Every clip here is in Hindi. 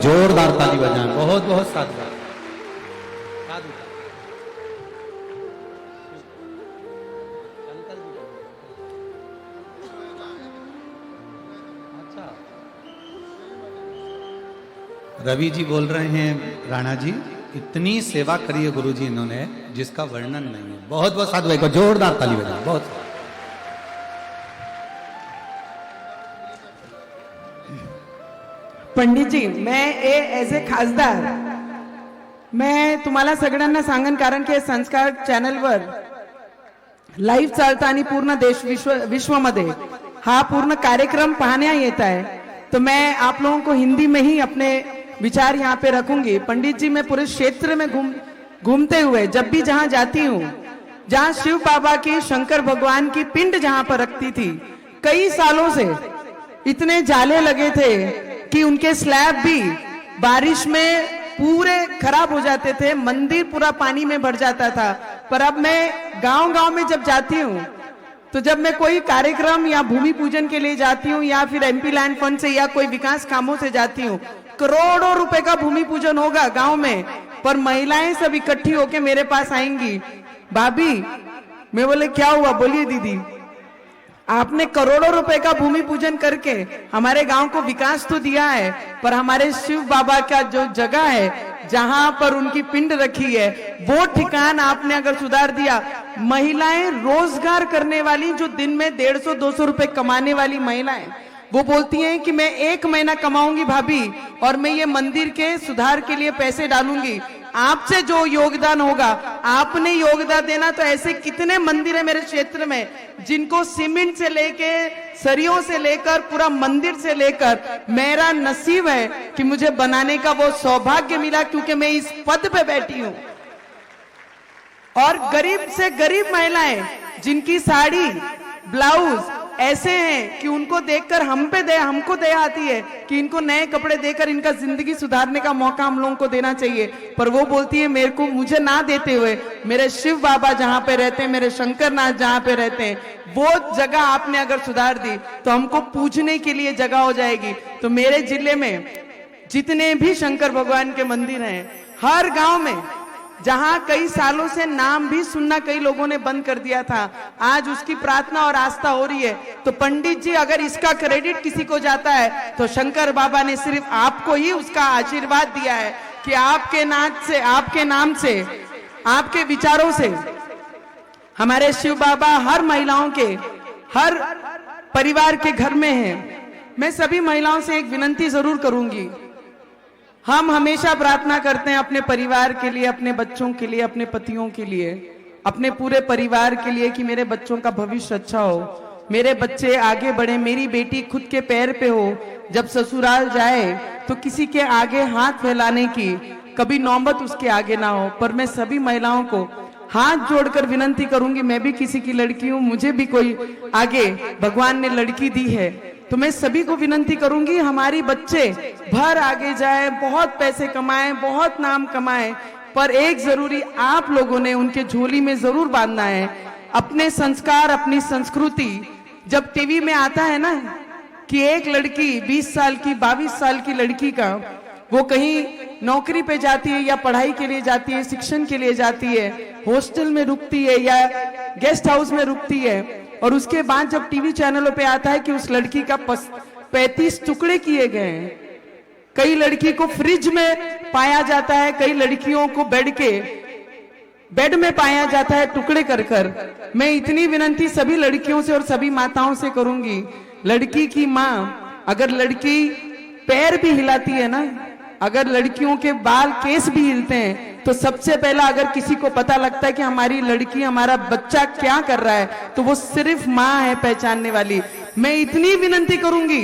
जोरदार ताली बजाएं। बहुत बहुत साधु। रवि जी बोल रहे हैं राणा जी, इतनी सेवा करी है गुरु जी इन्होंने जिसका वर्णन नहीं है। बहुत बहुत साधु भाई को जोरदार ताली बजाएं। बहुत पंडित जी, मैं एज ए खासदार मैं तुम्हाला सगळ्यांना सांगन, कारण की संस्कार चॅनलवर लाईव्ह चालता आणि पूर्ण देश विश्वमध्ये हा पूर्ण कार्यक्रम पाहण्या येत आहे, तो मैं आप लोगों को हिंदी में ही अपने विचार यहाँ पे रखूंगी। पंडित जी, मैं पूरे क्षेत्र में घूमते हुए जब भी जहाँ जाती हूँ, जहाँ शिव बाबा की, शंकर भगवान की पिंड जहाँ पर रखती थी, कई सालों से इतने जाले लगे थे कि उनके स्लैब भी बारिश में पूरे खराब हो जाते थे, मंदिर पूरा पानी में भर जाता था। पर अब मैं गांव-गांव में जब जाती हूँ, तो जब मैं कोई कार्यक्रम या भूमि पूजन के लिए जाती हूँ या फिर एमपी लैंड फंड से या कोई विकास कामों से जाती हूँ, करोड़ों रुपए का भूमि पूजन होगा गांव में, पर महिलाएं सब इकट्ठी होके मेरे पास आएंगी, भाभी। मैं बोले क्या हुआ? बोलिए दीदी, आपने करोड़ों रुपए का भूमि पूजन करके हमारे गांव को विकास तो दिया है, पर हमारे शिव बाबा का जो जगह है जहां पर उनकी पिंड रखी है, वो ठिकान आपने अगर सुधार दिया, महिलाएं रोजगार करने वाली, जो दिन में 150-200 रुपए कमाने वाली महिलाएं, वो बोलती हैं कि मैं 1 महीना कमाऊंगी भाभी, और मैं ये मंदिर के सुधार के लिए पैसे डालूंगी। आपसे जो योगदान होगा, आपने योगदान देना। तो ऐसे कितने मंदिर है मेरे क्षेत्र में जिनको सीमेंट से लेके, सरियों से लेकर, पूरा मंदिर से लेकर, मेरा नसीब है कि मुझे बनाने का वो सौभाग्य मिला, क्योंकि मैं इस पद पे बैठी हूं। और गरीब से गरीब महिलाएं जिनकी साड़ी, ब्लाउज ऐसे हैं कि उनको देखकर हमको दया आती है कि इनको नए कपड़े देकर इनका जिंदगी सुधारने का मौका हम लोगों को देना चाहिए, पर वो बोलती है मुझे ना देते हुए मेरे शिव बाबा जहां पे रहते हैं, मेरे शंकर नाथ जहां पे रहते हैं, वो जगह आपने अगर सुधार दी तो हमको पूजने के लिए जगह हो जाएगी। तो मेरे जिले में जितने भी शंकर भगवान के मंदिर हैं, हर गांव में जहां कई सालों से नाम भी सुनना कई लोगों ने बंद कर दिया था, आज उसकी प्रार्थना और आस्था हो रही है। तो पंडित जी, अगर इसका क्रेडिट किसी को जाता है तो शंकर बाबा ने सिर्फ आपको ही उसका आशीर्वाद दिया है कि आपके नाच से, आपके नाम से, आपके विचारों से हमारे शिव बाबा हर महिलाओं के, हर परिवार के घर में हैं। मैं सभी महिलाओं से एक विनती जरूर करूंगी, हम हमेशा प्रार्थना करते हैं अपने परिवार के लिए, अपने बच्चों के लिए, अपने पतियों के लिए, अपने पूरे परिवार के लिए कि मेरे बच्चों का भविष्य अच्छा हो, मेरे बच्चे आगे बढ़े, मेरी बेटी खुद के पैर पे हो, जब ससुराल जाए तो किसी के आगे हाथ फैलाने की कभी नौबत उसके आगे ना हो। पर मैं सभी महिलाओं को हाथ जोड़कर विनती करूंगी, मैं भी किसी की लड़की हूं, मुझे भी कोई आगे भगवान ने लड़की दी है, तो मैं सभी को विनती करूंगी हमारी बच्चे भर आगे जाए, बहुत पैसे कमाएं, बहुत नाम कमाएं, पर एक जरूरी आप लोगों ने उनके झोली में जरूर बांधना है अपने संस्कार, अपनी संस्कृति। जब टीवी में आता है ना कि एक लड़की 20 साल की, 22 साल की लड़की का वो कहीं नौकरी पे जाती है या पढ़ाई के लिए जाती है, शिक्षण के लिए जाती है, हॉस्टल में रुकती है या गेस्ट हाउस में रुकती है, और उसके बाद जब टीवी चैनलों पे आता है कि उस लड़की का 35 टुकड़े किए गए हैं, कई लड़की को फ्रिज में पाया जाता है, कई लड़कियों को बेड में पाया जाता है टुकड़े कर कर। मैं इतनी विनती सभी लड़कियों से और सभी माताओं से करूंगी, लड़की की माँ अगर लड़की पैर भी हिलाती है ना, अगर लड़कियों के बाल केस भी हिलते हैं, तो सबसे पहला अगर किसी को पता लगता है कि हमारी लड़की, हमारा बच्चा क्या कर रहा है, तो वो सिर्फ माँ है पहचानने वाली। मैं इतनी विनती करूंगी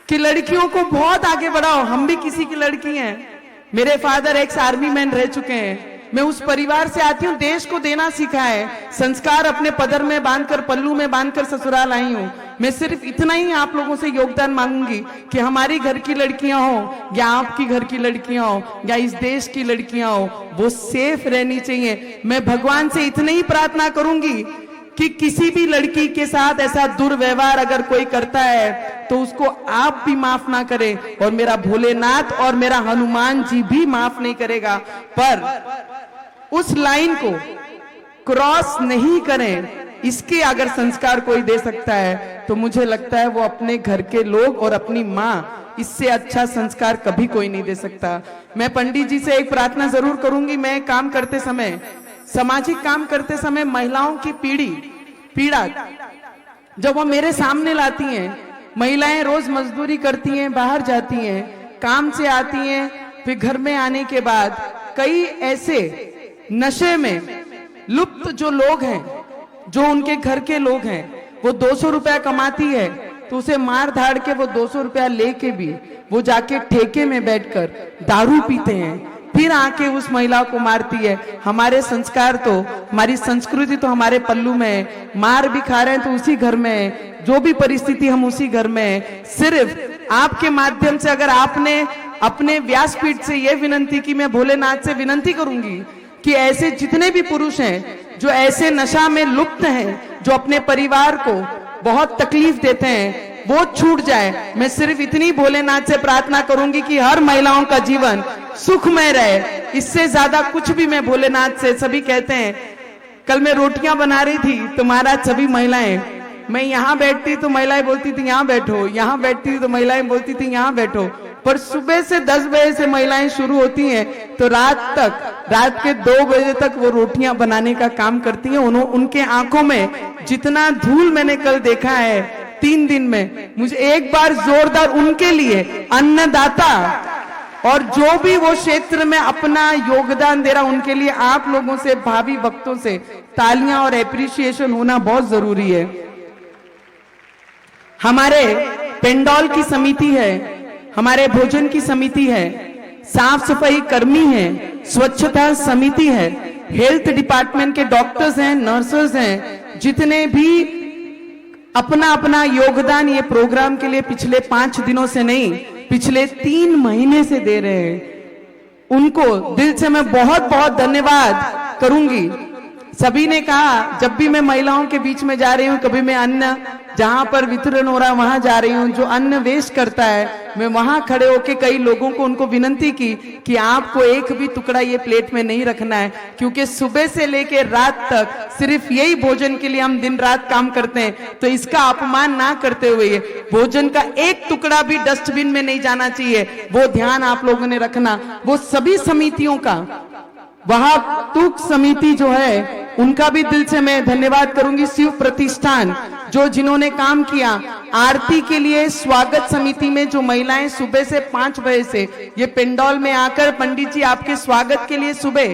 कि लड़कियों को बहुत आगे बढ़ाओ, हम भी किसी की लड़की हैं। मेरे फादर एक्स आर्मी मैन रह चुके हैं, मैं उस परिवार से आती हूँ, देश को देना सीखा है, संस्कार अपने पदर में बांधकर, पल्लू में बांधकर ससुराल आई हूँ। मैं सिर्फ इतना ही आप लोगों से योगदान मांगूंगी कि हमारी घर की लड़कियां हो या आपकी घर की लड़कियां हो या इस देश की लड़कियां हो, वो सेफ रहनी चाहिए। मैं भगवान से इतना ही प्रार्थना करूंगी कि किसी भी लड़की के साथ ऐसा दुर्व्यवहार अगर कोई करता है तो उसको आप भी माफ ना करें, और मेरा भोलेनाथ और मेरा हनुमान जी भी माफ नहीं करेगा। पर उस लाइन को क्रॉस नहीं करें, इसके अगर संस्कार कोई दे सकता है तो मुझे लगता है वो अपने घर के लोग और अपनी माँ, इससे अच्छा संस्कार कभी कोई नहीं दे सकता। मैं पंडित जी से एक प्रार्थना जरूर करूंगी। मैं काम करते समय, सामाजिक काम करते समय महिलाओं की पीड़ा जब वो मेरे सामने लाती हैं, महिलाएं रोज मजदूरी करती हैं, बाहर जाती हैं, काम से आती हैं, फिर घर में आने के बाद कई ऐसे नशे में लुप्त जो लोग हैं, जो उनके घर के लोग हैं, वो 200 रुपया कमाती है तो उसे मार धाड़ के वो 200 रुपया लेके भी वो जाके ठेके में बैठकर दारू पीते हैं, फिर आके उस महिला को मारती है। हमारे संस्कार तो, हमारी संस्कृति तो हमारे पल्लू में है। मार भी खा रहे हैं तो उसी घर में है, जो भी परिस्थिति हम उसी घर में है। सिर्फ आपके माध्यम से अगर आपने अपने व्यासपीठ से यह विनंती की, मैं भोलेनाथ से विनंती करूंगी कि ऐसे जितने भी पुरुष हैं जो ऐसे नशा में लुप्त हैं, जो अपने परिवार को बहुत तकलीफ देते हैं, वो छूट जाए। मैं सिर्फ इतनी भोलेनाथ से प्रार्थना करूंगी कि हर महिलाओं का जीवन सुखमय रहे। इससे ज्यादा कुछ भी मैं भोलेनाथ से, सभी कहते हैं, कल मैं रोटियां बना रही थी तो महाराज सभी महिलाएं, मैं यहाँ बैठती तो महिलाएं बोलती थी यहाँ बैठो, यहाँ बैठती थी तो महिलाएं बोलती थी यहाँ बैठो। पर सुबह से 10 बजे से महिलाएं शुरू होती हैं तो रात के 2 बजे तक वो रोटियां बनाने का काम करती हैं। उनके आंखों में जितना धूल मैंने कल देखा है 3 दिन में, मुझे एक बार जोरदार उनके लिए अन्नदाता और जो भी वो क्षेत्र में अपना योगदान दे रहा, उनके लिए आप लोगों से, भावी वक्तों से तालियां और एप्रिसिएशन होना बहुत जरूरी है। हमारे पेंडॉल की समिति है, हमारे भोजन की समिति है, साफ सफाई कर्मी है, स्वच्छता समिति है, हेल्थ डिपार्टमेंट के डॉक्टर्स हैं, नर्सेस हैं, जितने भी अपना अपना योगदान ये प्रोग्राम के लिए पिछले 5 दिनों से नहीं, पिछले 3 महीने से दे रहे हैं, उनको दिल से मैं बहुत बहुत धन्यवाद करूंगी। सभी ने कहा, जब भी मैं महिलाओं के बीच में जा रही हूँ, कभी मैं अन्न जहां पर वितरण हो रहा है वहां जा रही हूँ, जो अन्न वेस्ट करता है, मैं वहां खड़े होके कई लोगों को, उनको विनंती की कि आपको एक भी टुकड़ा ये प्लेट में नहीं रखना है, क्योंकि सुबह से लेकर रात तक सिर्फ यही भोजन के लिए हम दिन रात काम करते हैं। तो इसका अपमान ना करते हुए भोजन का एक टुकड़ा भी डस्टबिन में नहीं जाना चाहिए, वो ध्यान आप लोगों ने रखना। वो सभी समितियों का, वहां तूक समिति जो है उनका भी दिल से मैं धन्यवाद करूंगी। शिव प्रतिष्ठान जो जिन्होंने काम किया, आरती के लिए स्वागत समिति में जो महिलाएं सुबह से 5 बजे से ये पेंडॉल में आकर, पंडित जी आपके स्वागत के लिए सुबह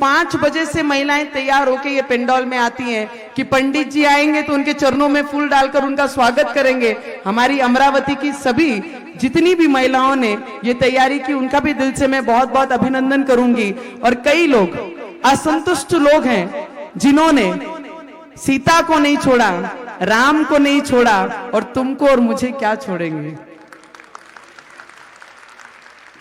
5 बजे से महिलाएं तैयार होकर ये पेंडॉल में आती हैं कि पंडित जी आएंगे तो उनके चरणों में फूल डालकर उनका स्वागत करेंगे। हमारी अमरावती की सभी जितनी भी महिलाओं ने ये तैयारी की, उनका भी दिल से मैं बहुत बहुत अभिनंदन करूंगी। और कई लोग असंतुष्ट लोग हैं जिन्होंने सीता को नहीं छोड़ा, राम को नहीं छोड़ा, और तुमको और मुझे क्या छोड़ेंगे।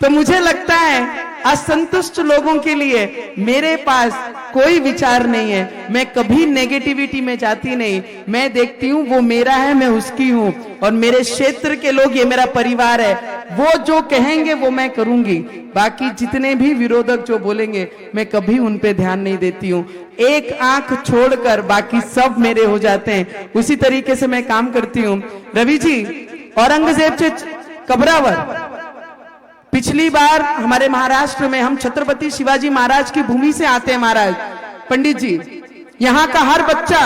तो मुझे लगता है असंतुष्ट लोगों के लिए मेरे पास कोई विचार नहीं है, मैं कभी नेगेटिविटी में जाती नहीं। मैं देखती हूँ वो मेरा है, मैं उसकी हूँ, और मेरे क्षेत्र के लोग ये मेरा परिवार है, वो जो कहेंगे वो मैं करूंगी। बाकी जितने भी विरोधक जो बोलेंगे मैं कभी उन पे ध्यान नहीं देती हूँ। एक आंख छोड़कर बाकी सब मेरे हो जाते हैं, उसी तरीके से मैं काम करती हूँ। रवि जी, औरंगजेब से कबरावर, पिछली बार हमारे महाराष्ट्र में, हम छत्रपति शिवाजी महाराज की भूमि से आते हैं महाराज। पंडित जी, यहाँ का हर बच्चा,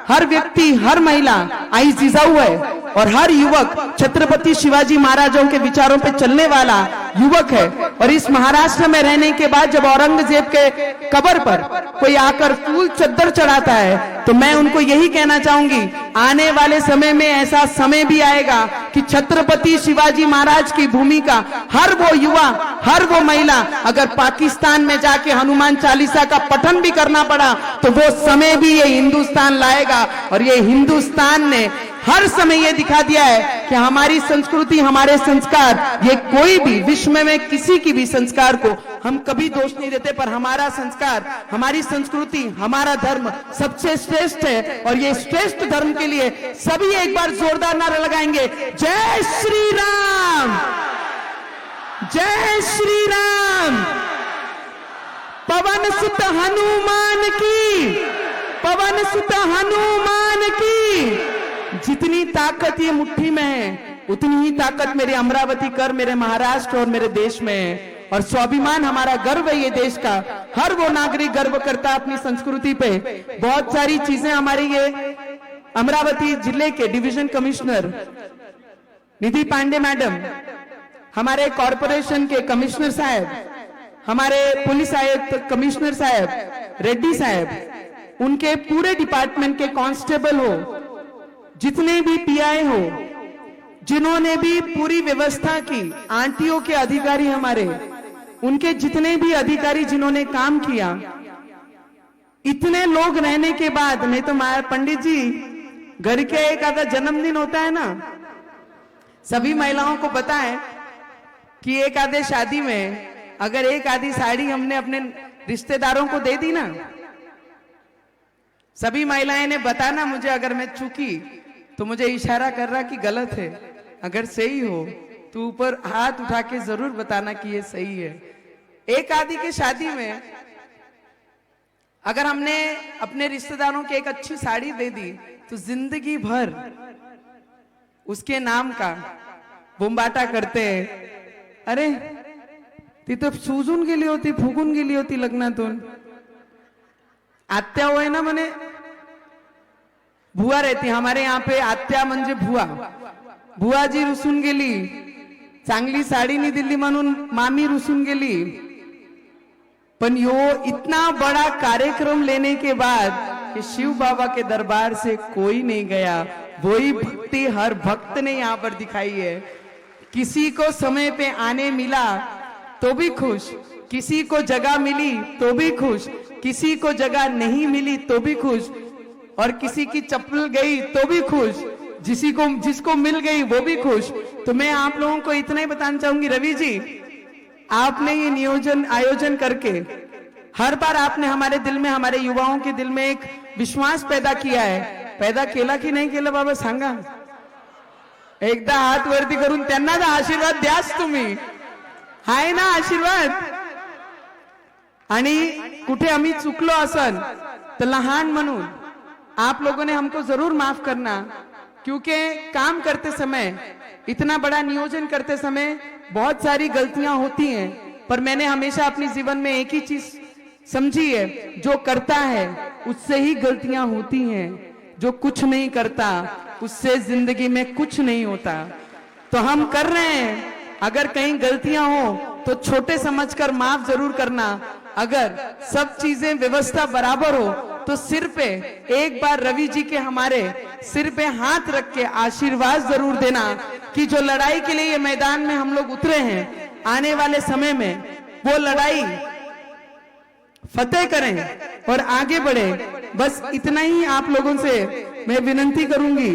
हर व्यक्ति, हर महिला आई जिजाऊ है, और हर युवक छत्रपति शिवाजी महाराजों के विचारों पे चलने वाला युवक है। और इस महाराष्ट्र में रहने के बाद जब औरंगजेब के कब्र पर कोई आकर फूल चद्दर चढ़ाता है, तो मैं उनको यही कहना चाहूंगी, आने वाले समय में ऐसा समय भी आएगा कि छत्रपति शिवाजी महाराज की भूमि का हर वो युवा, हर वो महिला, अगर पाकिस्तान में जाके हनुमान चालीसा का पठन भी करना पड़ा तो वो समय भी ये हिंदुस्तान लाएगा। और ये हिंदुस्तान ने हर समय ये दिखा दिया है कि हमारी संस्कृति, हमारे संस्कार, ये कोई भी विश्व में किसी की भी संस्कार को हम कभी दोष नहीं देते, पर हमारा संस्कार, हमारी संस्कृति, हमारा धर्म सबसे श्रेष्ठ है। और ये श्रेष्ठ धर्म के लिए सभी एक बार जोरदार नारा लगाएंगे, जय श्री राम, जय श्री राम। पवन सुत हनुमान की, पवन सुत हनुमान की। जितनी ताकत ये मुट्ठी में है, उतनी ही ताकत मेरे अमरावती कर, मेरे महाराष्ट्र और मेरे देश में है। और स्वाभिमान हमारा गर्व है ये देश का। हर वो नागरिक गर्व करता है अपनी संस्कृति पे। बहुत सारी चीजें हमारे ये अमरावती जिले के डिवीजन कमिश्नर निधि पांडे मैडम, हमारे कॉरपोरेशन के कमिश्नर साहब, हमारे पुलिस आयुक्त कमिश्नर साहब रेड्डी साहब, उनके पूरे डिपार्टमेंट के कांस्टेबल हो, जितने भी पीआई हो, जिन्होंने भी पूरी व्यवस्था की, आंटियों के अधिकारी हमारे, उनके जितने भी अधिकारी जिन्होंने काम किया, इतने लोग रहने के बाद, नहीं तो पंडित जी घर के एक आधा जन्मदिन होता है ना, सभी महिलाओं को पता है कि एक आधे शादी में अगर एक आधी साड़ी हमने अपने रिश्तेदारों को दे दी ना, सभी महिलाएं ने बताना मुझे, अगर मैं चूकी तो मुझे इशारा कर रहा कि गलत है, अगर सही हो तो ऊपर हाथ उठा के जरूर बताना कि ये सही है। एक आधी की शादी में अगर हमने अपने रिश्तेदारों के एक अच्छी साड़ी दे दी तो जिंदगी भर उसके नाम का बुम्बाटा करते हैं। अरे ती तो सूजून गेली होती, फुगून गेली होती लग्नातून, आत्या होय ना म्हणे, भुआ रहती हमारे यहाँ पे, आत्या म्हणजे भुआ, भुआजी रुसून गेली, चांगली साड़ी नहीं दिली म्हणून मामी रुसून गेली। पण यो इतना बड़ा कार्यक्रम लेने के बाद कि शिव बाबा के दरबार से कोई नहीं गया, वही भक्ति हर भक्त ने यहाँ पर दिखाई है। किसी को समय पे आने मिला तो भी खुश, किसी को जगह मिली तो भी खुश, किसी को जगह नहीं मिली तो भी खुश, और किसी की चप्पल गई तो भी खुश, जिसको मिल गई वो भी खुश। तो मैं आप लोगों को इतना ही बताना चाहूंगी, रवि जी आपने ये आयोजन करके हर बार आपने हमारे दिल में, हमारे युवाओं के दिल में एक विश्वास पैदा किया है। पैदा केला की नाही केलं बाबा सांगा, एकदा हात वरती करून त्यांना आशीर्वाद द्याच तुम्ही, हाय ना आशीर्वाद। आणि कुठे आम्ही चुकलो असन तर लहान म्हणून आप लोगों ने हमको जरूर माफ करना, क्योंकि काम करते समय, इतना बड़ा नियोजन करते समय बहुत सारी गलतियां होती हैं। पर मैंने हमेशा अपने जीवन में एक ही चीज समझी है, जो करता है उससे ही गलतियां होती हैं, जो कुछ नहीं करता उससे जिंदगी में कुछ नहीं होता। तो हम कर रहे हैं, अगर कहीं गलतियां हो तो छोटे समझकर माफ जरूर करना। अगर सब चीजें व्यवस्था बराबर हो तो सिर पे एक बार रवि जी के हमारे सिर पे हाथ रख के आशीर्वाद जरूर देना कि जो लड़ाई के लिए ये मैदान में हम लोग उतरे हैं, आने वाले समय में वो लड़ाई फतेह करें और आगे बढ़े। बस इतना ही आप लोगों से मैं विनंती करूंगी।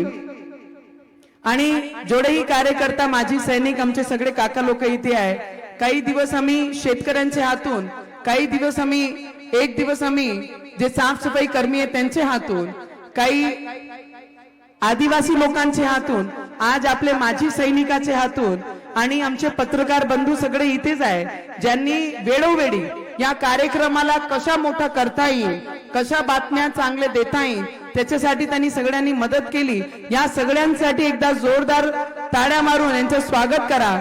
आणि जेवढेही कार्यकर्ता, माजी सैनिक, आमचे सगळे काका लोक इथे आहे, काही दिवस आम्ही शेतकऱ्यांच्या हातून, काही दिवस आम्ही, एक दिवस आम्ही जे साफसफाई कर्मी आहेत त्यांचे हातून, काही आदिवासी लोकांचे हातून, आज आपले माजी सैनिकाचे हातून, आणि आमचे पत्रकार बंधू सगळे इथेच आहे, ज्यांनी वेळोवेळी या कार्यक्रमाला कशा मोठा करता येईल, कशा बातम्या चांगले देता येईल, त्याच्यासाठी त्यांनी सगळ्यांनी मदत केली। या सगळ्यांसाठी एकदा जोरदार ताळ्या मारून यांचं स्वागत करा।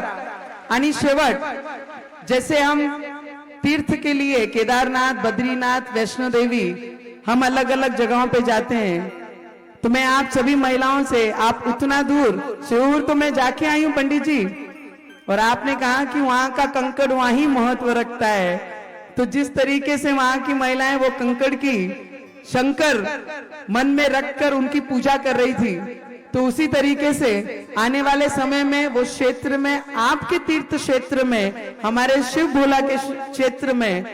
आणि शेवट, जैसे हम तीर्थ के लिए केदारनाथ, बद्रीनाथ, वैष्णो देवी, हम अलग अलग जगहों पे जाते हैं, तो मैं आप सभी महिलाओं से, आप उतना दूर शिवपुर तो मैं जाके आई हूं पंडित जी, और आपने कहा कि वहां का कंकड़ वहां ही महत्व रखता है, तो जिस तरीके से वहां की महिलाएं वो कंकड़ की शंकर मन में रखकर उनकी पूजा कर रही थी, तो उसी तरीके से आने वाले समय में वो क्षेत्र में, आपके तीर्थ क्षेत्र में, हमारे शिव भोला के क्षेत्र में,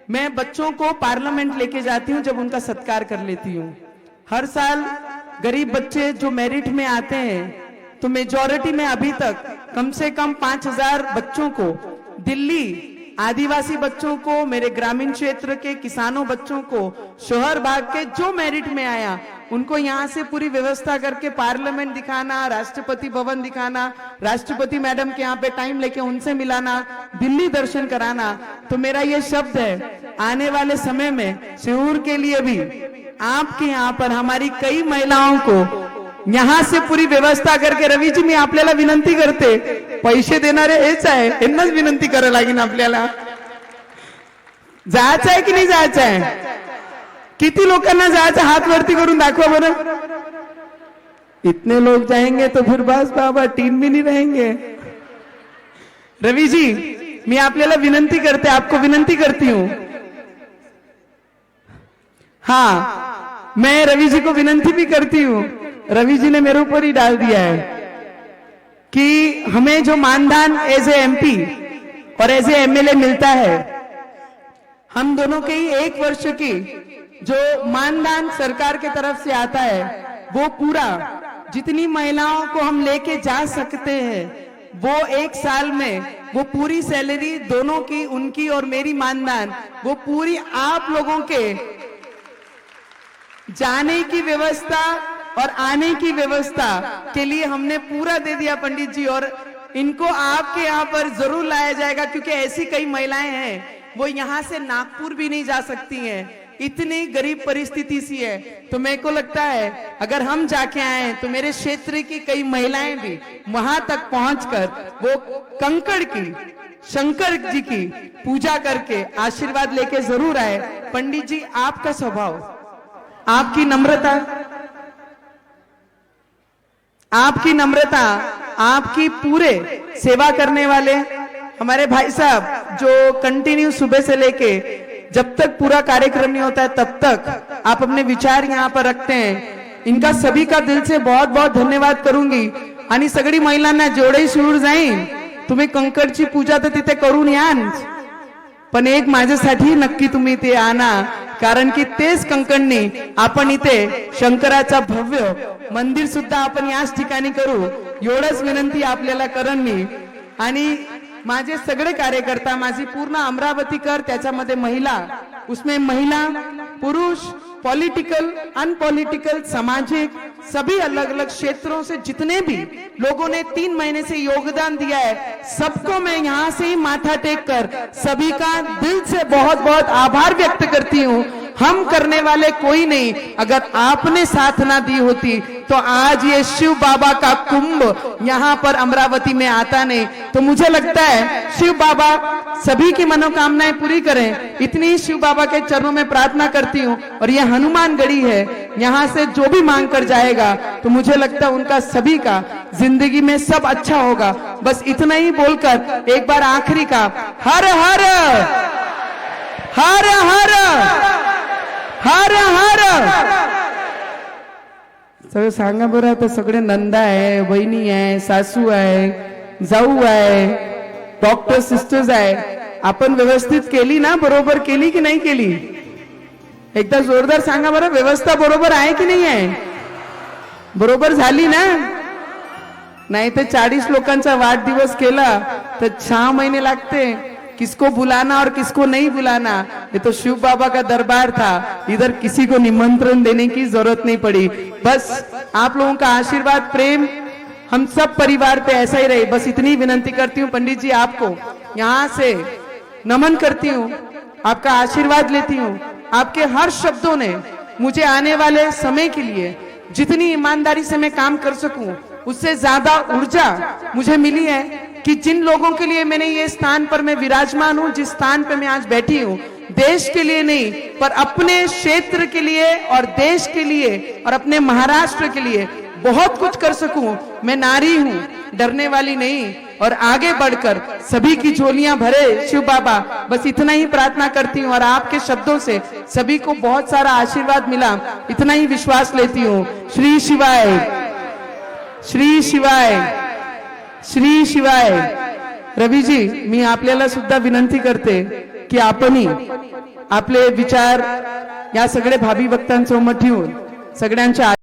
मैं बच्चों को पार्लियामेंट लेके जाती हूँ, जब उनका सत्कार कर लेती हूँ। हर साल गरीब बच्चे जो मेरिट में आते हैं तो मेजॉरिटी में अभी तक कम से कम 5,000 बच्चों को, दिल्ली आदिवासी बच्चों को, मेरे ग्रामीण क्षेत्र के किसानों बच्चों को, शहर भाग के जो मेरिट में आया उनको यहाँ से पूरी व्यवस्था करके पार्लियामेंट दिखाना, राष्ट्रपति भवन दिखाना, राष्ट्रपति मैडम के यहाँ पे टाइम लेके उनसे मिलाना, दिल्ली दर्शन कराना। तो मेरा ये शब्द है, आने वाले समय में शिवूर के लिए भी आपके यहाँ पर हमारी कई महिलाओं को यहाँ से पूरी व्यवस्था करके, रवी जी मी आपल्याला विनंती करते, पैसे देणारे हेच आहे, यांनाच विनंती करायला लागेल आपल्याला। जायचं आहे की नाही जायचं आहे? किती लोकांना जायचं, हात वरती करून दाखवा बरं। इतने लोग जाएंगे तो फिर बस बाबा टीम भी नहीं रहेंगे। रवि जी मी आपल्याला विनंती करते, आपको विनंती करती हूं। हाँ, मैं रवि जी को विनंती भी करती हूं। रवि जी ने मेरे ऊपर ही डाल दिया है कि हमें जो मानधन एज ए एमपी और एज ए एमएलए मिलता है, हम दोनों के ही 1 वर्ष की जो मानधन सरकार की तरफ से आता है वो पूरा, जितनी महिलाओं को हम लेके जा सकते हैं वो 1 साल में वो पूरी सैलरी दोनों की, उनकी और मेरी मानधन, वो पूरी आप लोगों के जाने की व्यवस्था और आने की व्यवस्था के लिए हमने पूरा दे दिया पंडित जी। और इनको आपके यहाँ पर जरूर लाया जाएगा क्योंकि ऐसी कई महिलाएं हैं वो यहाँ से नागपुर भी नहीं जा सकती हैं, इतनी गरीब परिस्थिति सी है। तो मेरे को लगता है अगर हम जाके आए तो मेरे क्षेत्र की कई महिलाएं भी वहां तक पहुंचकर वो कंकड़ की, शंकर जी की पूजा करके आशीर्वाद लेके जरूर आए। पंडित जी आपका स्वभाव, आपकी नम्रता, आपकी पूरे सेवा करने वाले हमारे भाई साहब जो कंटिन्यू सुबह से लेके जब तक पूरा कार्यक्रम नहीं होता है तब तक आप अपने विचार यहाँ पर रखते हैं, इनका सभी का दिल से बहुत बहुत धन्यवाद करूंगी। आणि सगळी महिलांना जेवढे शिवूर जाईन तुम्ही कंकडची पूजा तर तिथे करून यान, पण एक माझ्यासाठी नक्की तुम्ही ते आणा, कारण की तेच कंकणनी आपण इथे शंकराचा भव्य मंदिर सुद्धा आपण याच ठिकाणी करू, एवढंच विनंती आपल्याला करण मी। आणि माझे सगळे कार्यकर्ता, माझी पूर्ण अमरावतीकर, त्याच्यामध्ये महिला, उसमें महिला पुरुष, पॉलिटिकल अनपॉलिटिकल सामाजिक सभी अलग अलग क्षेत्रों से जितने भी लोगों ने 3 महीने से योगदान दिया है, सबको मैं यहाँ से ही माथा टेक कर सभी का दिल से बहुत बहुत आभार व्यक्त करती हूँ। हम करने वाले कोई नहीं, अगर आपने साथ ना दी होती तो आज ये शिव बाबा का कुंभ यहाँ पर अमरावती में आता नहीं। तो मुझे लगता है शिव बाबा सभी की मनोकामनाएं पूरी करें, इतनी ही शिव बाबा के चरणों में प्रार्थना करती हूँ। और ये हनुमान गढ़ी है, यहाँ से जो भी मांग कर जाएगा तो मुझे लगता है उनका सभी का जिंदगी में सब अच्छा होगा। बस इतना ही बोलकर एक बार आखिरी का हर हर हर हर हर हर सगळं सांगा बरं। आता सगळे नंदा आहे, बहिणी आहे, सासू आहे, जाऊ आहे, डॉक्टर सिस्टर्स आहे, आपण व्यवस्थित केली ना, बरोबर केली की नाही केली? एकदा जोरदार सांगा बरं, व्यवस्था बरोबर आहे की नाही आहे? बरोबर झाली ना? नाही तर 40 लोकांचा वाढदिवस केला तर 6 महिने लागते, किसको बुलाना और किसको नहीं बुलाना। ये तो शिव बाबा का दरबार था, इधर किसी को निमंत्रण देने की जरूरत नहीं पड़ी। बस आप लोगों का आशीर्वाद, प्रेम हम सब परिवार पे ऐसा ही रहे, बस इतनी विनंती करती हूँ। पंडित जी आपको यहाँ से नमन करती हूँ, आपका आशीर्वाद लेती हूँ। आपके हर शब्दों ने मुझे आने वाले समय के लिए जितनी ईमानदारी से मैं काम कर सकूं उससे ज्यादा ऊर्जा मुझे मिली है कि जिन लोगों के लिए मैंने ये स्थान पर मैं विराजमान हूं, जिस स्थान पर मैं आज बैठी हूं, देश के लिए नहीं पर अपने क्षेत्र के लिए और देश के लिए और अपने महाराष्ट्र के लिए बहुत कुछ कर सकूं। मैं नारी हूं, डरने वाली नहीं, और आगे बढ़कर सभी की झोलियां भरे शिव बाबा, बस इतना ही प्रार्थना करती हूँ। और आपके शब्दों से सभी को बहुत सारा आशीर्वाद मिला, इतना ही विश्वास लेती हूँ। श्री शिवाय, श्री शिवाय, श्री शिवाय। रवी जी मी आपल्याला सुद्धा विनंती करते की आपणही आपले विचार या सगळे भावी भक्तांसमोर ठेवून सगळ्यांच्या